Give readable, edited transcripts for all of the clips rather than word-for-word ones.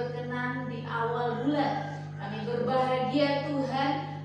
berkenan di awal bulan. Kami berbahagia Tuhan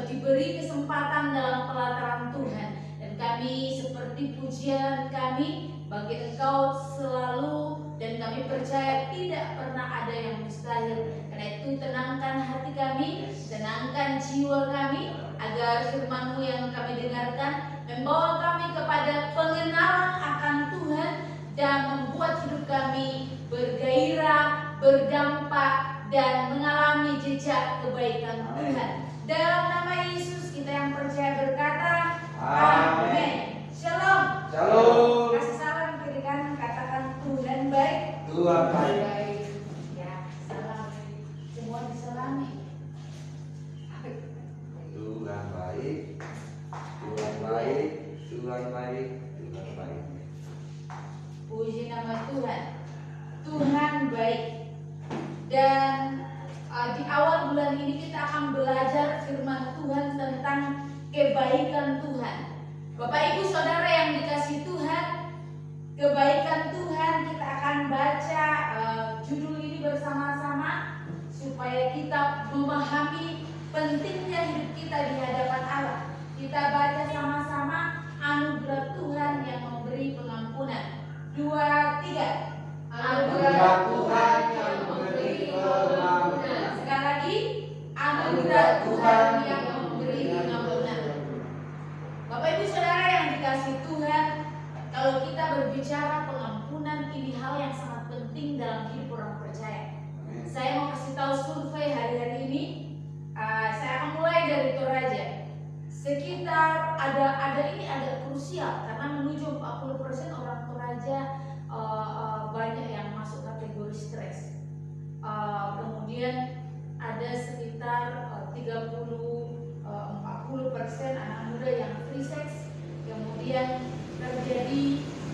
diberi kesempatan dalam pelataran Tuhan. Dan kami seperti pujian kami bagi Engkau selalu, dan kami percaya tidak pernah ada yang mustahil. Karena itu tenangkan hati kami, tenangkan jiwa kami, agar firman-Mu yang kami dengarkan membawa kami kepada pengenalan akan Tuhan dan membuat hidup kami bergairah, berdampak, dan mengalami jejak kebaikan Tuhan. Dalam nama Yesus kita yang percaya berkata, amin. Shalom. Shalom. Kasih salam kiri kanan, katakan Tuhan baik. Tuhan baik. Ya, salam. Semua disalami. Tuhan baik. Tuhan baik. Tuhan baik. Tuhan baik. Puji nama Tuhan. Tuhan baik. Dan di awal bulan ini kita akan belajar firman Tuhan tentang kebaikan Tuhan. Bapak Ibu Saudara yang dikasihi Tuhan, kebaikan Tuhan kita akan baca judul ini bersama-sama supaya kita memahami pentingnya hidup kita di hadapan Allah. Kita baca sama-sama anugerah Tuhan yang memberi pengampunan. 2, 3. Anugerah Tuhan yang memberi pengampunan. Sekali lagi, anugerah Tuhan yang memberi pengampunan. Bapak Ibu Saudara yang dikasihi Tuhan, kalau kita berbicara pengampunan, ini hal yang sangat penting dalam hidup orang percaya. Saya mau kasih tahu survei hari-hari ini. Saya akan mulai dari Toraja. Sekitar ada krusial karena menuju 40% orang Toraja banyak yang masuk kategori stres. Kemudian ada sekitar 40% anak muda yang free sex. Kemudian terjadi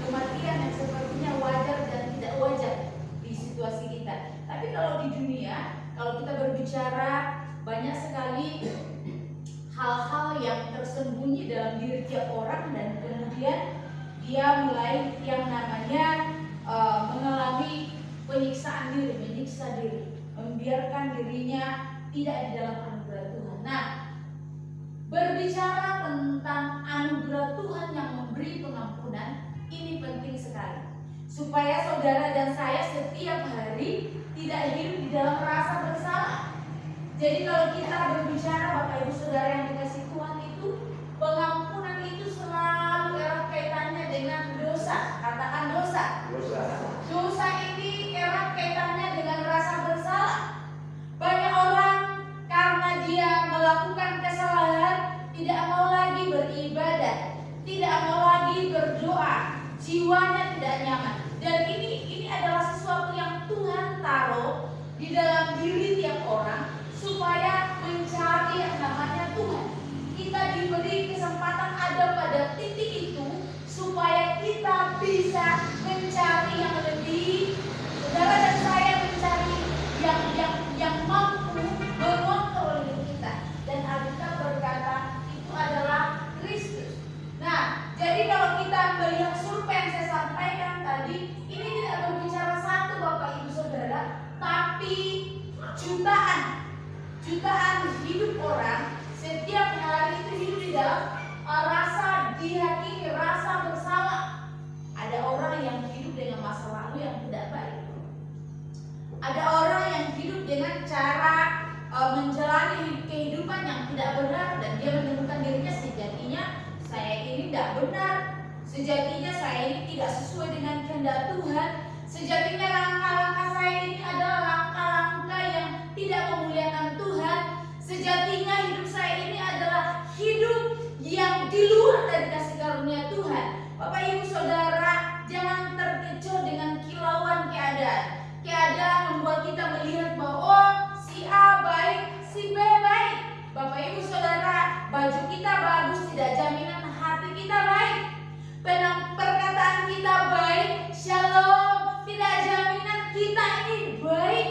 kematian yang sepertinya wajar dan tidak wajar di situasi kita. Tapi kalau di dunia, kalau kita berbicara, banyak sekali hal-hal yang tersembunyi dalam diri tiap orang, dan kemudian dia mulai yang namanya mengalami penyiksaan diri, menyiksa diri, membiarkan dirinya tidak di dalam anugerah Tuhan. Nah, berbicara tentang anugerah Tuhan yang memberi pengampunan, ini penting sekali supaya saudara dan saya setiap hari tidak hidup di dalam rasa bersalah. Jadi kalau kita berbicara Bapak Ibu Saudara yang dikasihi Tuhan, itu pengampunan itu selalu erat kaitannya dengan dosa. Katakan dosa. Dosa ini erat kaitannya dengan rasa bersalah. Banyak orang karena dia melakukan kesalahan tidak mau lagi beribadah, tidak mau lagi berdoa, jiwanya tidak nyaman. Dan ini adalah sesuatu yang Tuhan taruh di dalam diri tiap orang supaya mencari yang namanya Tuhan. Kita diberi kesempatan ada pada titik itu supaya kita bisa mencari yang lebih. Saudara dan saya mencari yang mampu mengontrol hidup kita. Dan Alkitab berkata itu adalah Kristus. Nah, jadi kalau kita melihat survei yang saya sampaikan tadi, ini tidak berbicara satu Bapak Ibu Saudara, tapi jutaan hidup orang setiap hari itu hidup di dalam rasa dihakimi, rasa bersalah. Ada orang yang hidup dengan masa lalu yang tidak baik. Ada orang yang hidup dengan cara menjalani kehidupan yang tidak benar, dan dia menemukan dirinya sejatinya saya ini tidak benar, sejatinya saya ini tidak sesuai dengan kehendak Tuhan, sejatinya langkah-langkah saya ini adalah langkah-langkah yang tidak memuliakan Tuhan, sejatinya hidup saya ini adalah hidup yang di luar dari kasih karunia Tuhan. Bapak Ibu Saudara, jangan terkecoh dengan kilauan keadaan. Keadaan membuat kita melihat bahwa oh, si A baik, si B baik. Bapak Ibu Saudara, baju kita bagus tidak jaminan hati kita baik. Perkataan kita baik, shalom, tidak jaminan kita ini baik.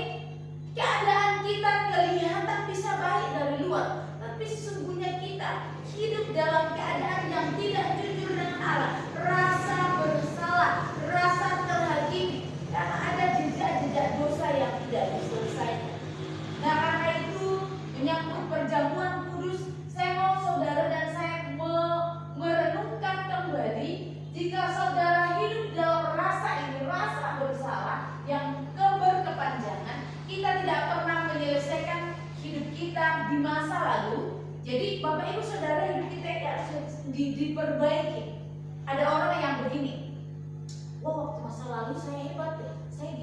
Keadaan kita kelihatan bisa baik dari luar, tapi sesungguhnya kita hidup dalam keadaan yang tidak jujur dengan Allah. Rasa bersalah, rasa terhakimi, karena ada jejak-jejak dosa yang tidak Jadi Bapak Ibu Saudara, hidup kita ini harus diperbaiki. Ada orang yang begini, wah waktu masa lalu saya hebat deh, saya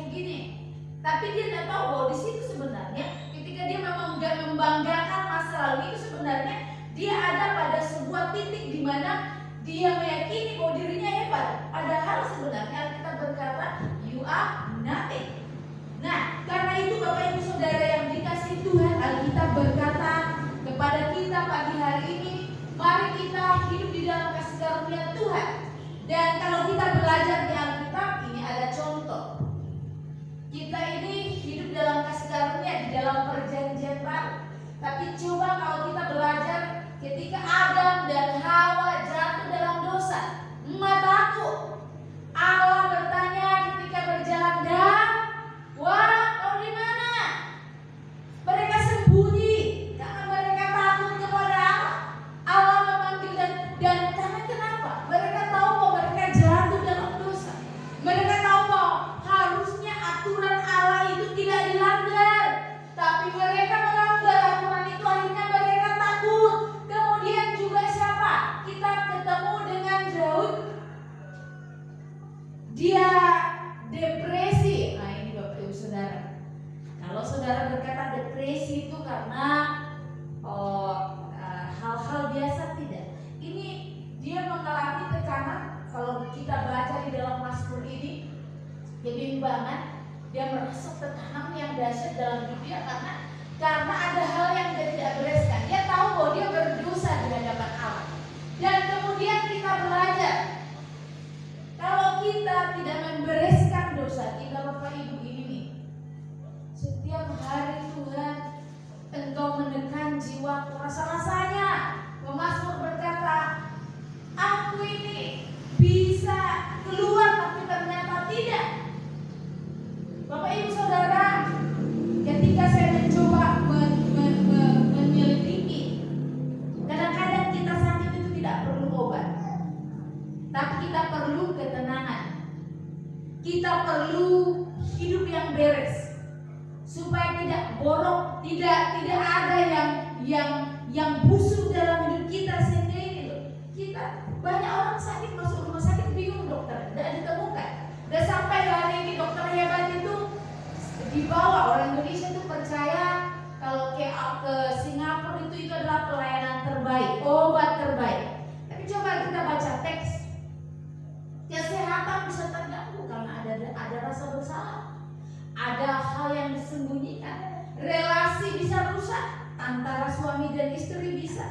gini. Tapi dia tidak tahu bahwa di situ sebenarnya ketika dia memang membanggakan masa lalu itu, sebenarnya dia ada pada sebuah titik di mana dia meyakini bahwa dirinya hebat. Padahal sebenarnya Alkitab berkata, you are nothing. Nah, karena itu Bapak Ibu Saudara yang dikasihi Tuhan, Alkitab berkata kepada kita pagi hari ini, mari kita hidup di dalam kasih karunia Tuhan. Dan kalau kita belajar di Alkitab, ini ada contoh. Kita ini hidup dalam kasih karunia di dalam perjanjian baru. Tapi coba kalau kita belajar ketika Adam dan Hawa jatuh dalam dosa, emak takut. Allah bertanya ketika berjalan dan, wah, kau di mana? Mereka sembunyi karena mereka takut kepada Allah. Allah memanggil dan karena kenapa? Mereka tahu bahwa mereka jatuh dalam dosa. Mereka tahu bahwa harusnya aturan Allah itu tidak dilanggar, tapi mereka melanggar aturan itu. Akhirnya mereka takut. Kemudian juga siapa? Kita ketemu dengan Daud. Dia depresi. Nah ini Bapak Ibu Saudara, kalau saudara berkata depresi itu karena hal-hal biasa, tidak. Ini dia mengalami tekanan. Kalau kita baca di dalam Mazmur ini, kebimbangan, dia merasa tekanan yang dahsyat dalam hidup dia karena ada hal yang dia tidak bereskan. Dia tahu bahwa dia berdosa di hadapan Allah. Dan kemudian kita belajar, kalau kita tidak membereskan dosa kita, Bapak Ibu, ini nih, setiap hari Tuhan Engkau menekan jiwaku. Rasa-rasanya Mazmur berkata, aku ini bisa keluar tapi ternyata tidak. Bapak Ibu Saudara, ketika saya mencoba menyelidiki, kadang-kadang kita sakit itu tidak perlu obat, tapi kita perlu ketenangan. Kita perlu hidup yang beres supaya tidak borok, tidak ada yang busuk dalam hidup kita sendiri. Kita banyak orang sakit masuk rumah sakit bingung dokter, tidak ditemukan. Dan sampai hari ini dokter hebat itu dibawa, orang Indonesia itu percaya kalau ke Singapura itu adalah pelayanan terbaik, obat terbaik. Tapi coba kita baca teks, kesehatan bisa terganggu karena ada rasa bersalah, ada hal yang disembunyikan, relasi bisa rusak antara suami dan istri, bisa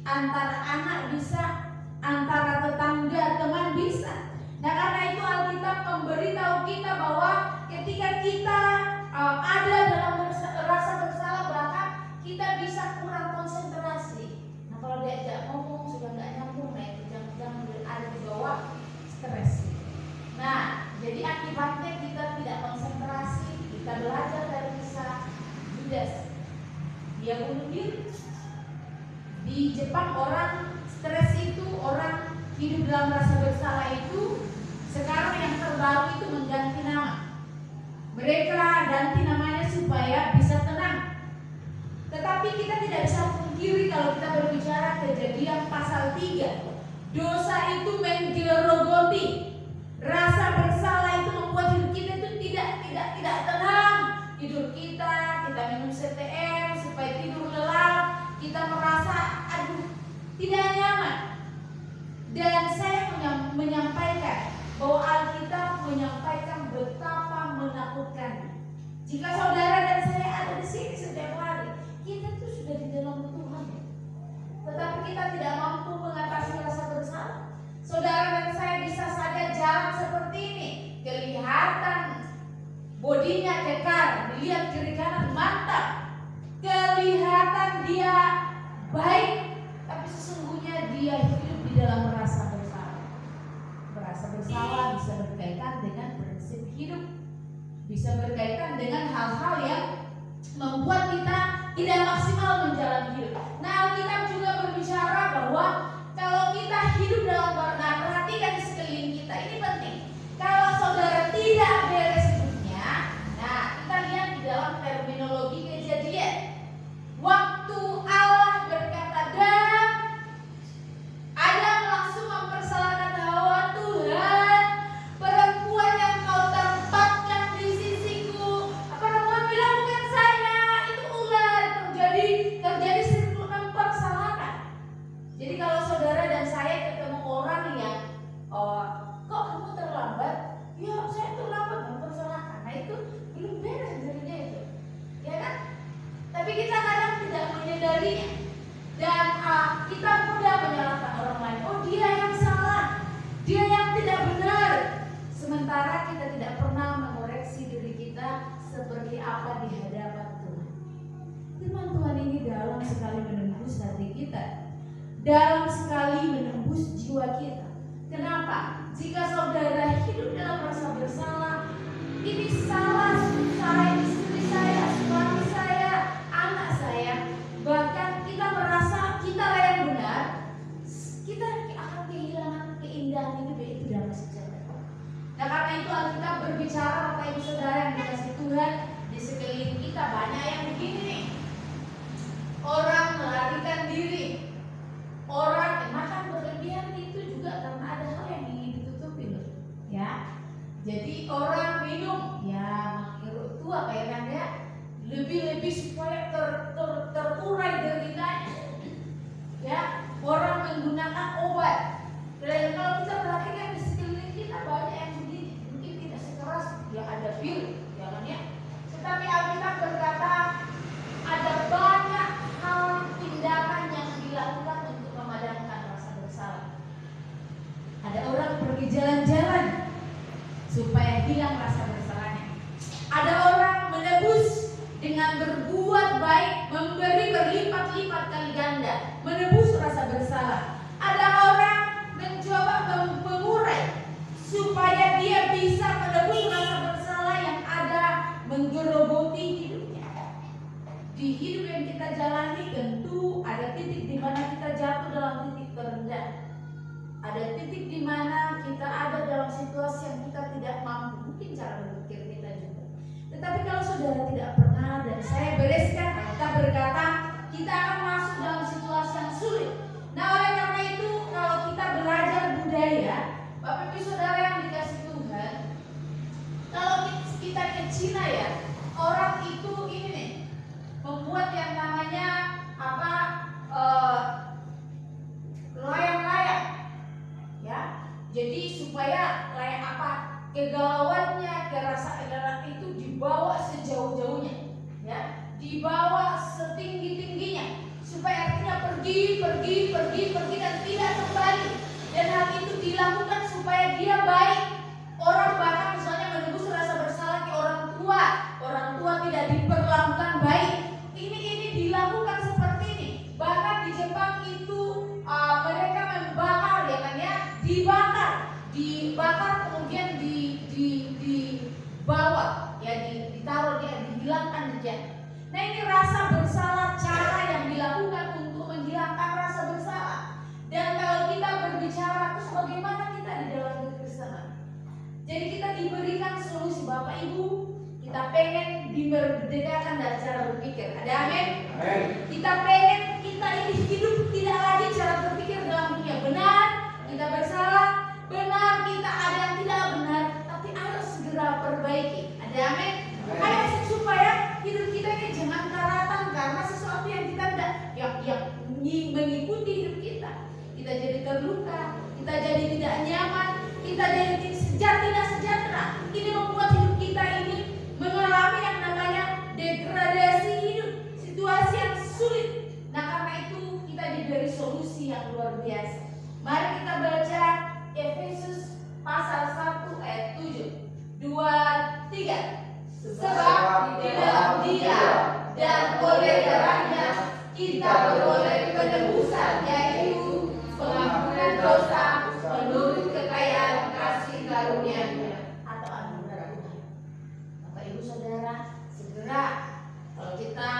antara anak, bisa antara tetangga, teman, bisa. Nah karena itu Alkitab memberitahu kita bahwa ketika kita ada dalam rasa bersalah, bahkan kita bisa kurang konsentrasi. Nah kalau diajak ngomong sudah nggak nyambung, nah itu jangan ada di bawah stres. Nah jadi akibatnya kita tidak konsentrasi. Kita belajar dari kisah Judas, dia bunuh diri. Di Jepang orang stres itu, orang hidup dalam rasa bersalah itu, sekarang yang terbaru itu mengganti nama. Mereka ganti namanya supaya bisa tenang. Tetapi kita tidak bisa pungkiri kalau kita berbicara Kejadian pasal 3, dosa itu menggerogoti. Rasa bersalah itu membuat hidup kita itu tidak tenang. Tidur kita minum CTM supaya tidur lelap, kita merasa tidak nyaman. Dan saya menyampaikan bahwa Alkitab menyampaikan betapa menakutkan. Jika saudara dan saya ada di sini setiap hari, kita tuh sudah di dalam Tuhan, tetapi kita tidak mampu mengatasi rasa bersalah. Saudara dan saya bisa saja jalan seperti ini, kelihatan bodinya kekar, dilihat kiri kanan mantap, kelihatan dia baik, tapi sesungguhnya dia hidup di dalam rasa bersalah. Rasa bersalah bisa berkaitan dengan prinsip hidup, bisa berkaitan dengan hal-hal yang membuat kita tidak maksimal menjalani hidup. Nah Alkitab juga berbicara bahwa kalau kita hidup dalam perhatikan di sekeliling kita, ini penting. Kalau saudara tidak beres hidupnya, nah kita lihat di dalam terminologi Kejadian, waktu Allah pernah mengoreksi diri kita seperti apa di hadapan Tuhan. Firman Tuhan ini dalam sekali menembus hati kita, dalam sekali menembus jiwa kita. Kenapa? Jika saudara hidup dalam rasa bersalah, ini salah saya, istri saya, suami saya, anak saya, bahkan kita merasa kita yang benar, kita akan kehilangan keindahan hidup itu dalam sejarah. Nah, karena itu Alkitab berbicara, Bapak Ibu Saudara yang dikasih Tuhan, di sekeliling kita banyak yang begini nih. Orang melarikan diri, orang makan berlebihan itu juga karena ada hal yang ingin ditutupi loh, ya. Jadi orang minum, ya menghirup tua kayak kan ya, lebih-lebih supaya terurai deritanya, ya. Orang menggunakan obat. Dan kalau kita perhatikan di sekeliling kita banyak yang begini, mungkin tidak sekeras ya ada pil, ya kan ya. Tetapi Alkitab berkata ada banyak hal tindakan yang dilakukan untuk memadamkan rasa bersalah. Ada orang pergi jalan-jalan supaya hilang rasa bersalahnya. Ada orang menebus dengan berbuat baik, memberi berlipat-lipat kali ganda, menebus rasa bersalah. Ada orang mencoba mengurai supaya dia bisa menebus rasa bersalah yang ada menggerogoti hidupnya. Di hidup yang kita jalani tentu ada titik di mana kita jatuh dalam titik terendah. Ada titik di mana kita ada dalam situasi yang kita tidak mampu, mungkin cara berpikir kita juga. Tetapi kalau saudara tidak pernah, dan saya bereskan, kita berkata kita akan masuk dalam situasi yang sulit. Nah, oleh karena itu kalau kita belajar budaya, Bapak Ibu Saudara yang dikasih Tuhan, kalau kita ke Cina ya, orang itu ini nih, membuat yang namanya apa, layang-layang. Ya, jadi supaya layak apa kegalauannya, kerasa itu dibawa sejauh-jauhnya, ya, dibawa setinggi-tingginya, supaya artinya pergi dan tidak kembali. Dan hal itu dilakukan supaya dia baik. Orang bahkan misalnya menebus rasa bersalah ke orang tua tidak diperlakukan baik. Ini dilakukan seperti ini. Bahkan di Jepang itu mereka membakar, ya kan ya, dibakar kemudian dibawa, ya, ditaruh, dia dihilangkan jejak. Nah, ini rasa bersalah, cara yang dilakukan untuk menghilangkan rasa bersalah. Dan kalau kita berbicara terus bagaimana kita di dalam kekristenan, jadi kita diberikan solusi. Bapak Ibu, kita pengen dimerdekakan dari cara berpikir. Ada amin? Amin. Kita pengen kita ini hidup tidak lagi cara berpikir dalam dunia. Benar kita bersalah, benar kita ada yang tidak benar, tapi ayo segera perbaiki. Ada amin? Ayo supaya hidup kita ini jangan karatan karena sesuatu yang kita tidak yang mengikuti hidup kita. Kita jadi terluka, kita jadi tidak nyaman, kita jadi tidak sejahtera. Ini membuat hidup kita ini mengalami yang namanya degradasi hidup, situasi yang sulit. Nah, karena itu kita diberi solusi yang luar biasa. Mari kita baca Efesus pasal 1 ayat 7, 2, 3. Sebab di dalam Dia dan oleh darahnya kita beroleh penebusan, yaitu pengampunan dosa menurut kekayaan kasih karunia-Nya atau anugerah Tuhan. Bapak Ibu Saudara, segera kalau kita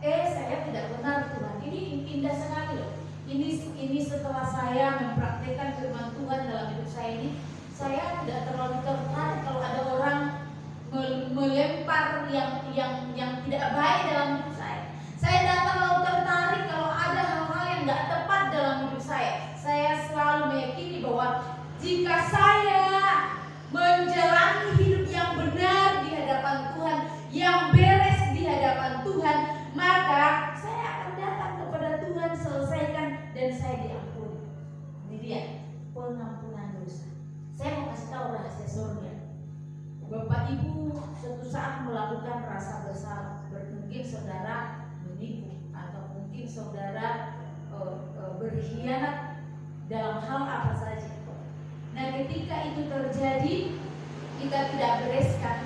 saya tidak benar Tuhan, ini indah sekali loh. Ini setelah saya mempraktikkan firman Tuhan dalam hidup saya ini, saya tidak terlalu tertarik kalau ada orang melempar yang tidak baik dalam hidup saya. Saya tidak terlalu tertarik kalau ada hal-hal yang tidak tepat dalam hidup saya. Saya selalu meyakini bahwa jika saya menjalani hidup yang benar di hadapan Tuhan, yang beres di hadapan Tuhan, maka saya akan datang kepada Tuhan, selesaikan, dan saya diampuni. Ini dia pengampunan dosa. Saya mau kasih tahu rahasia surga. Bapak Ibu suatu saat melakukan rasa bersalah, mungkin saudara menipu atau mungkin saudara berkhianat dalam hal apa saja. Nah, ketika itu terjadi, kita tidak bereskan,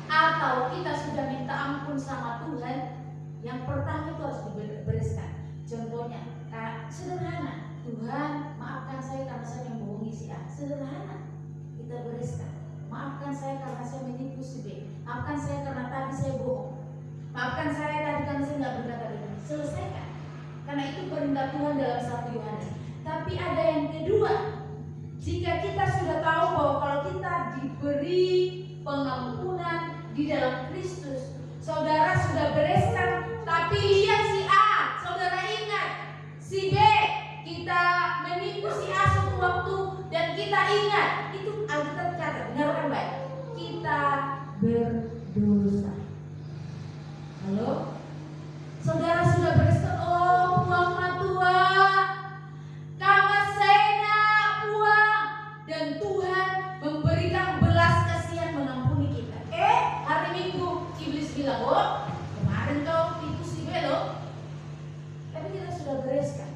atau kita sudah minta ampun sama Tuhan, yang pertama itu harus dibereskan. Contohnya, sederhana, Tuhan maafkan saya karena saya membohongi si A. Sederhana, kita bereskan. Maafkan saya karena saya menipu si B. Maafkan saya karena tadi saya bohong. Maafkan saya tadi karena saya nggak berkata benar. Selesaikan. Karena itu perintah Tuhan dalam 1 Yohanes. Tapi ada yang kedua, jika kita sudah tahu bahwa kalau kita diberi pengampunan di dalam Kristus, saudara sudah bereskan, tapi lihat si A, saudara ingat, si B, kita menipu si A suatu waktu dan kita ingat, itu Alkitab kata, dengarkan baik, kita berdosa. Halo? Saudara sudah bereskan, oh puang matua, kamasena puang, dan Tuhan memberikan belas kasihan mengampuni kita. Hari Minggu iblis bilang, oh kemarin kau tipu si B loh, tapi kita sudah bereskan.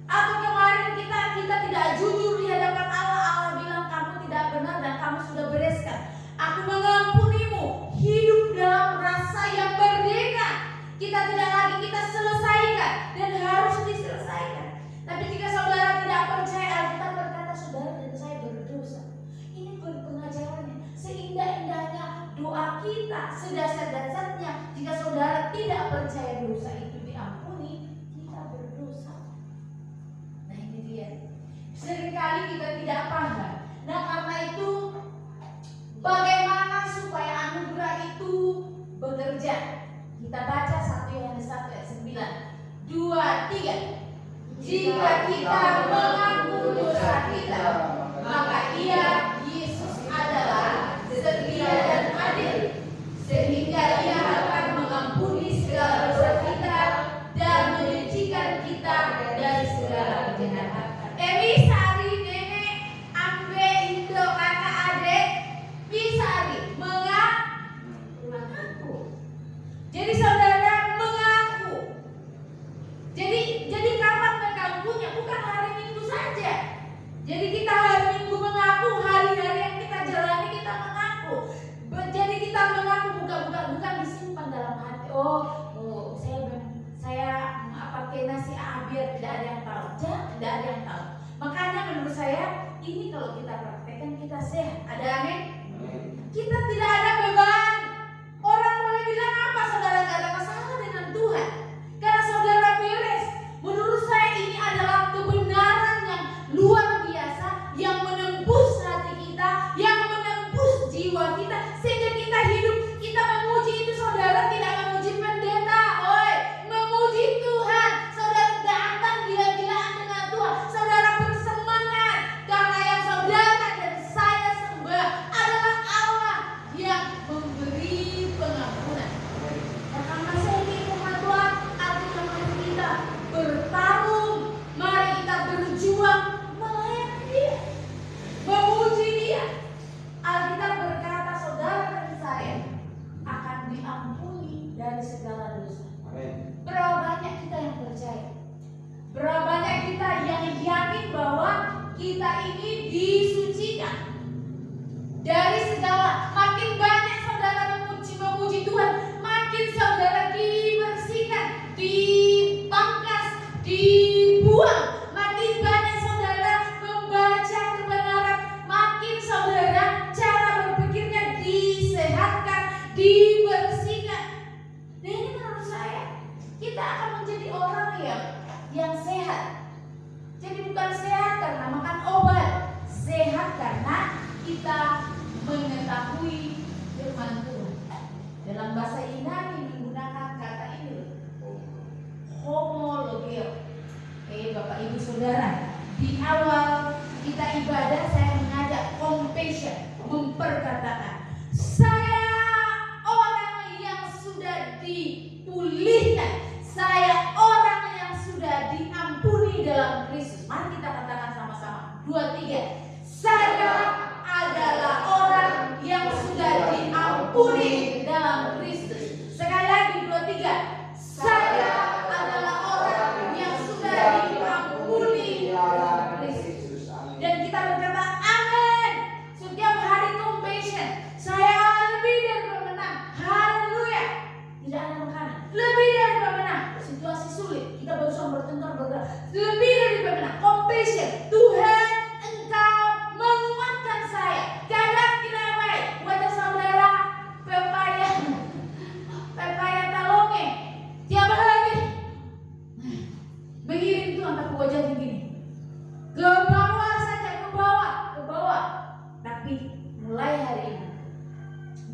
Atau kemarin kita tidak jujur di hadapan Allah, Allah bilang kamu tidak benar dan kamu sudah bereskan. Aku mengampunimu, hidup dalam rasa yang merdeka. Kita tidak lagi kita selesaikan dan harus diselesaikan. Tapi jika saudara tidak percaya, kita berkata saudara dan saya berdosa. Ini pengajarannya, seindah-indahnya doa kita, sedasar-dasarnya. Jika saudara tidak percaya dosa itu diampuni, kita berdosa. Nah ini dia. Seringkali kita tidak paham. Nah karena itu, bagaimana supaya anugerah itu bekerja? Kita baca 1 Yohanes 1 ayat 9, 2, 3. Jika kita mengaku dosa kita, maka Ia, Yesus adalah setia dan adil, sehingga Ia akan mengampuni segala dosa kita dan menyucikan kita dari segala kejahatan. Bisa hari nenek, ambe, indo, kakak, adik, bisa hari mengaku. Jadi saudara mengaku. Jadi kapan mengakunya? Bukan hari Minggu saja. Jadi kita hari Minggu mengaku, hari-hari yang kita jalani kita mengaku. Jadi kita mengaku bukan disimpan dalam hati. Saya pakai nasi biar tidak ada yang tahu. Tidak ada yang tahu. Makanya menurut saya ini kalau kita praktekkan kita sehat. Ada amin? Kita tidak ada beban. Orang boleh bilang apa, saudara nggak ada masalah dengan Tuhan. Karena saudara beres. Menurut saya ini adalah kebenaran yang luar biasa, yang menembus hati kita, yang menembus jiwa kita, sehingga kita hidup, kita memuji itu saudara, tidak memuji pendeta, memuji Tuhan. Saudara datang gila-gilaan dengan Tuhan. Saudara bersemangat karena yang saudara dan saya sembah adalah Allah yang memberi pengampunan. Dan karena saya ingin Tuhan, artinya mari kita bertarung, mari kita berjuang melayani Dia, memuji Dia. Alkitab berkata saudara dan saya akan diampuni dari segala dosa. Berapa banyak kita yang percaya? Berapa banyak kita yang yakin bahwa kita ini disucikan dari segala? Makin banyak saudara memuji Tuhan, makin saudara dibersihkan, dipangkas, dibuang. Makin banyak saudara membaca kebenaran, makin saudara cara berpikirnya disehatkan, dibersihkan. Dan ini menurut saya kita akan menjadi orang yang sehat. Jadi bukan sehat karena makan obat, sehat karena kita mengetahui firman Tuhan. Dalam bahasa Yunani menggunakan kata ini, homologeo. Bapak Ibu Saudara, di awal kita ibadah saya mengajak compassion, memperkatakan saya orang yang sudah dipulihkan, saya orang yang sudah diampuni dalam Kristus. Mari kita katakan sama-sama, 2, 3. Saya adalah orang yang sudah diampuni dalam Kristus. Sekali lagi, 2, 3. Saya adalah orang yang sudah diampuni dalam Kristus. Dan kita berkata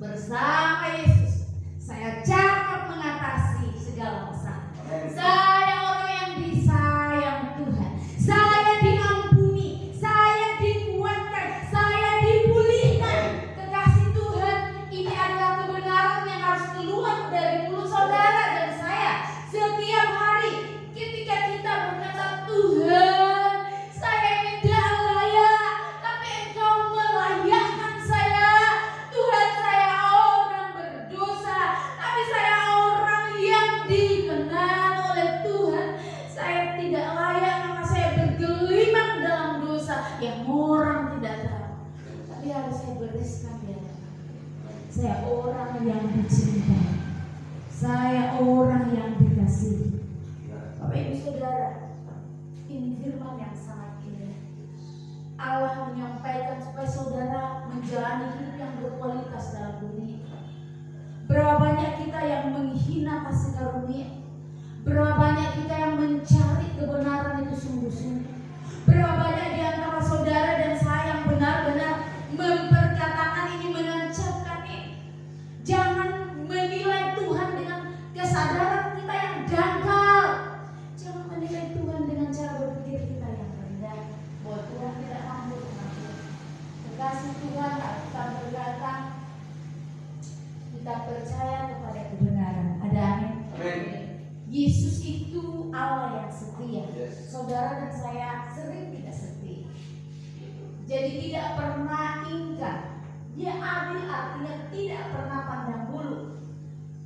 bersama Yesus saya cakap mengatasi segala masalah. Amin. Saya orang yang disayang Tuhan. Saya diampuni, saya dikuatkan, saya dipulihkan. Kekasih Tuhan, ini adalah kebenaran yang harus keluar dari mulut saudara dan saya setiap hari. Ketika kita berkata, Tuhan, saya ini tidak layak, tapi Engkau melayakkan saya. Tuhan, saya orang berdosa, tapi saya orang yang dikenal oleh Tuhan. Saya tidak layak karena saya bergelimang dalam dosa yang orang tidak tahu, tapi harus saya bereskan di hadapan. Saya orang yang dicintai, saya orang yang dikasihi. Bapak Ibu Saudara, ini firman yang sangat indah. Allah menyampaikan supaya saudara menjalani hidup yang berkualitas dalam dunia. Berapa banyak kita yang menghina kasih karunia, berapa banyak kita yang mencari kebenaran itu sungguh-sungguh. Berapa banyak di antara saudara dan saya yang benar-benar memperkatakan ini, menancapkan ini. Jangan menilai Tuhan dengan kesadaran kita yang dangkal. Jangan menilai Tuhan dengan cara berpikir kita yang rendah, bahwa Tuhan tidak mampu mengampuni. Kekasih Tuhan, kita berkata, kita percaya kepada kebenaran. Ada amin. Amin. Yesus itu Allah yang setia. Yes. Saudara dan saya sering tidak setia. Jadi tidak pernah ingkar. Dia adil, artinya tidak pernah pandang bulu.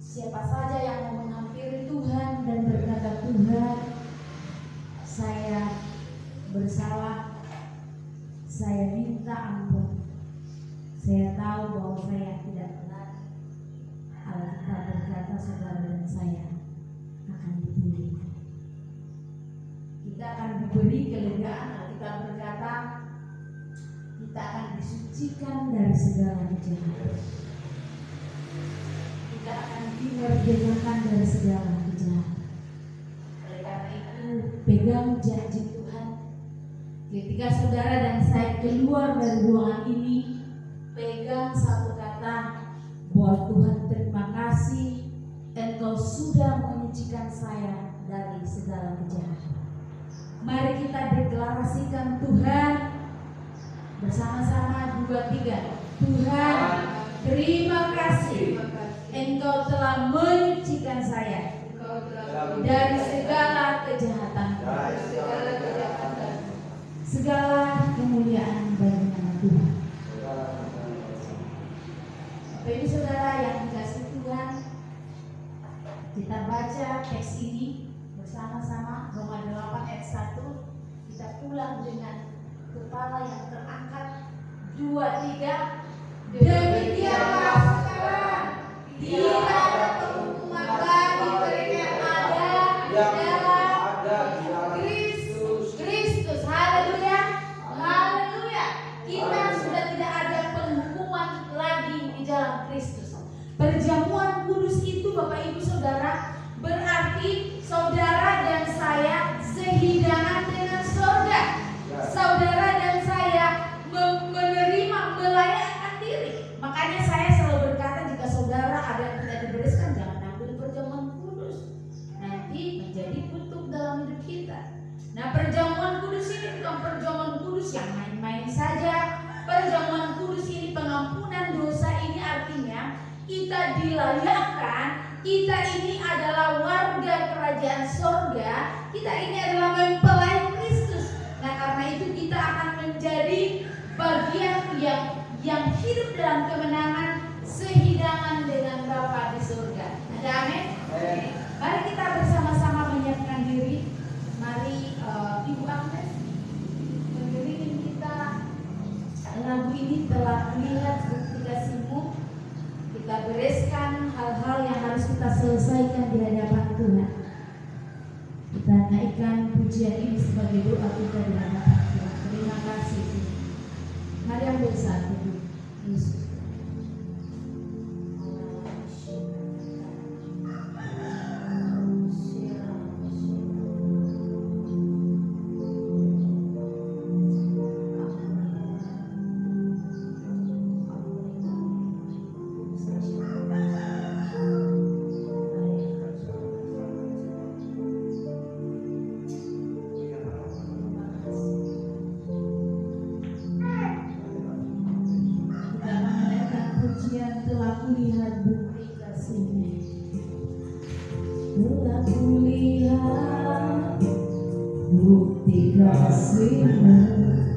Siapa saja yang mau menghampiri Tuhan dan berkata, Tuhan, saya bersalah, saya minta ampun, saya tahu bahwa saya tidak benar. Alkitab berkata saudara dan saya akan dipulihkan. Kita akan diberi kelegaan. Alkitab berkata kita akan disucikan dari segala kejahatan. Kita akan dimerdekakan dari segala kejahatan. Oleh karena itu, pegang janji Tuhan. Ketika saudara dan saya keluar dari ruangan ini, pegang satu kata, bahwa Tuhan terima kasih, Engkau sudah menyucikan saya dari segala kejahatan. Mari kita deklarasikan Tuhan bersama-sama 2, 3. Tuhan, terima kasih, Engkau telah menyucikan saya dari segala kejahatan. Segala kemuliaan bagi nama Tuhan. Bapak Ibu Saudara yang dikasihi Tuhan, kita baca teks ini bersama-sama. Roma 8 ayat 1. Kita pulang dengan kepala yang terangkat. 2, 3. Demikianlah sekarang tidak ada penghukuman bagi mereka yang ada di dalam Kristus. Haleluya. Haleluya. Kita sudah tidak ada penghukuman lagi di dalam Kristus. Perjamuan kudus itu Bapak Ibu Saudara berarti saudara dan saya sehidangan dengan surga. Saudara dan saya menerima, melayakkan diri. Makanya saya selalu berkata, jika saudara ada yang tidak dibereskan, jangan ambil perjamuan kudus. Nanti menjadi kutuk dalam hidup kita. Nah, perjamuan kudus ini bukan perjamuan kudus yang main-main saja. Perjamuan kudus ini, pengampunan dosa ini artinya kita dilayakkan, kita ini adalah warga kerajaan sorga, kita ini adalah mempelai Kristus. Nah, karena itu kita akan menjadi bagian yang hidup dalam kemenangan, sehidangan dengan Bapa di surga. Ada amin? Mari kita bersama-sama menyiapkan diri. Mari Ibu Agnes mengiringi kita. Lagu ini telah melihat bukti kasih-Mu. Kita bereskan hal-hal yang harus kita selesaikan di hadapan Tuhan. Kita naikkan pujian ini sebagai doa kita di hadapan Tuhan. Terima kasih Tuhan. Mari ambil satu Yesus. kulihat bukti kasih-Mu, telah kulihat bukti kasih-Mu.